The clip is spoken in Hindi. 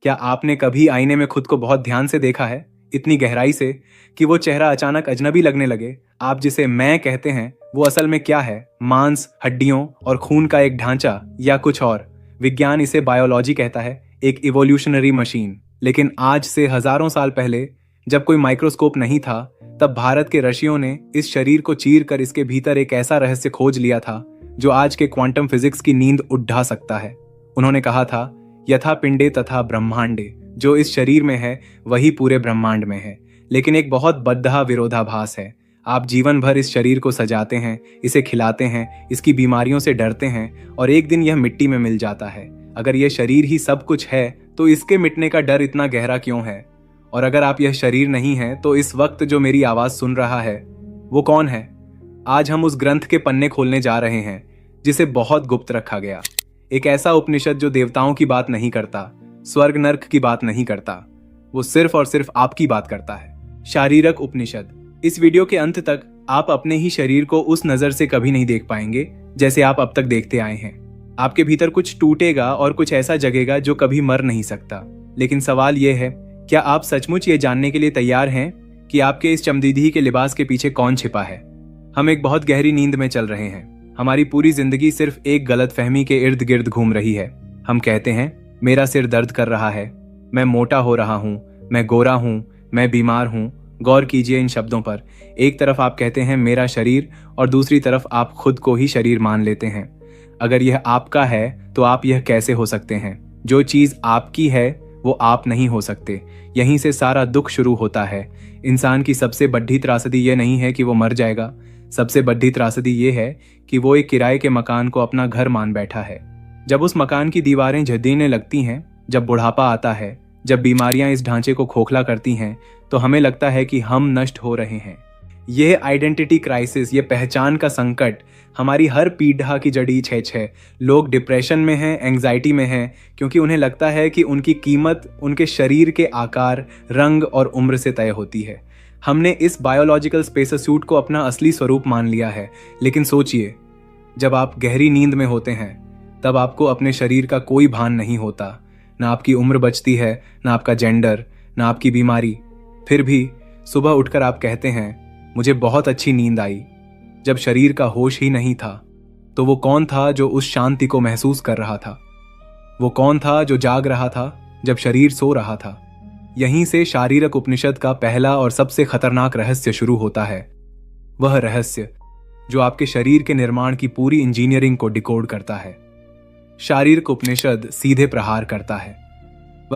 क्या आपने कभी आईने में खुद को बहुत ध्यान से देखा है, इतनी गहराई से कि वो चेहरा अचानक अजनबी लगने लगे? आप जिसे मैं कहते हैं वो असल में क्या है? मांस, हड्डियों और खून का एक ढांचा या कुछ और? विज्ञान इसे बायोलॉजी कहता है, एक इवोल्यूशनरी मशीन। लेकिन आज से हजारों साल पहले, जब कोई माइक्रोस्कोप नहीं था, तब भारत के ऋषियों ने इस शरीर को चीर कर इसके भीतर एक ऐसा रहस्य खोज लिया था जो आज के क्वांटम फिजिक्स की नींद उठा सकता है। उन्होंने कहा था, यथा पिंडे तथा ब्रह्मांडे, जो इस शरीर में है वही पूरे ब्रह्मांड में है। लेकिन एक बहुत बद्धा विरोधाभास है। आप जीवन भर इस शरीर को सजाते हैं, इसे खिलाते हैं, इसकी बीमारियों से डरते हैं और एक दिन यह मिट्टी में मिल जाता है। अगर यह शरीर ही सब कुछ है तो इसके मिटने का डर इतना गहरा क्यों है? और अगर आप यह शरीर नहीं हैं तो इस वक्त जो मेरी आवाज सुन रहा है वो कौन है? आज हम उस ग्रंथ के पन्ने खोलने जा रहे हैं जिसे बहुत गुप्त रखा गया। एक ऐसा उपनिषद जो देवताओं की बात नहीं करता, स्वर्ग नर्क की बात नहीं करता, वो सिर्फ और सिर्फ आपकी बात करता है। शारीरक उपनिषद। इस वीडियो के अंत तक आप अपने ही शरीर को उस नजर से कभी नहीं देख पाएंगे जैसे आप अब तक देखते आए हैं। आपके भीतर कुछ टूटेगा और कुछ ऐसा जगेगा जो कभी मर नहीं सकता। लेकिन सवाल यह है, क्या आप सचमुच ये जानने के लिए तैयार हैं कि आपके इस चमदीदी के लिबास के पीछे कौन छिपा है? हम एक बहुत गहरी नींद में चल रहे हैं। हमारी पूरी जिंदगी सिर्फ एक गलतफहमी के इर्द गिर्द घूम रही है। हम कहते हैं, मेरा सिर दर्द कर रहा है, मैं मोटा हो रहा हूं, मैं गोरा हूं, मैं बीमार हूं। गौर कीजिए इन शब्दों पर। एक तरफ आप कहते हैं मेरा शरीर और दूसरी तरफ आप खुद को ही शरीर मान लेते हैं। अगर यह आपका है तो आप यह कैसे हो सकते हैं? जो चीज आपकी है वो आप नहीं हो सकते। यहीं से सारा दुख शुरू होता है। इंसान की सबसे बड़ी त्रासदी यह नहीं है कि वो मर जाएगा, सबसे बड़ी त्रासदी ये है कि वो एक किराए के मकान को अपना घर मान बैठा है। जब उस मकान की दीवारें झदीने लगती हैं, जब बुढ़ापा आता है, जब बीमारियां इस ढांचे को खोखला करती हैं, तो हमें लगता है कि हम नष्ट हो रहे हैं। यह आइडेंटिटी क्राइसिस, ये पहचान का संकट हमारी हर पीढ़ा की जड़ी है। लोग डिप्रेशन में हैं, एंग्जाइटी में हैं, क्योंकि उन्हें लगता है कि उनकी कीमत उनके शरीर के आकार, रंग और उम्र से तय होती है। हमने इस बायोलॉजिकल स्पेस सूट को अपना असली स्वरूप मान लिया है। लेकिन सोचिए, जब आप गहरी नींद में होते हैं तब आपको अपने शरीर का कोई भान नहीं होता। ना आपकी उम्र बचती है, ना आपका जेंडर, ना आपकी बीमारी। फिर भी सुबह उठकर आप कहते हैं, मुझे बहुत अच्छी नींद आई। जब शरीर का होश ही नहीं था तो वो कौन था जो उस शांति को महसूस कर रहा था? वो कौन था जो जाग रहा था जब शरीर सो रहा था? यहीं से शारीरक उपनिषद का पहला और सबसे खतरनाक रहस्य शुरू होता है। वह रहस्य जो आपके शरीर के निर्माण की पूरी इंजीनियरिंग को डिकोड करता है। शारीरक उपनिषद सीधे प्रहार करता है।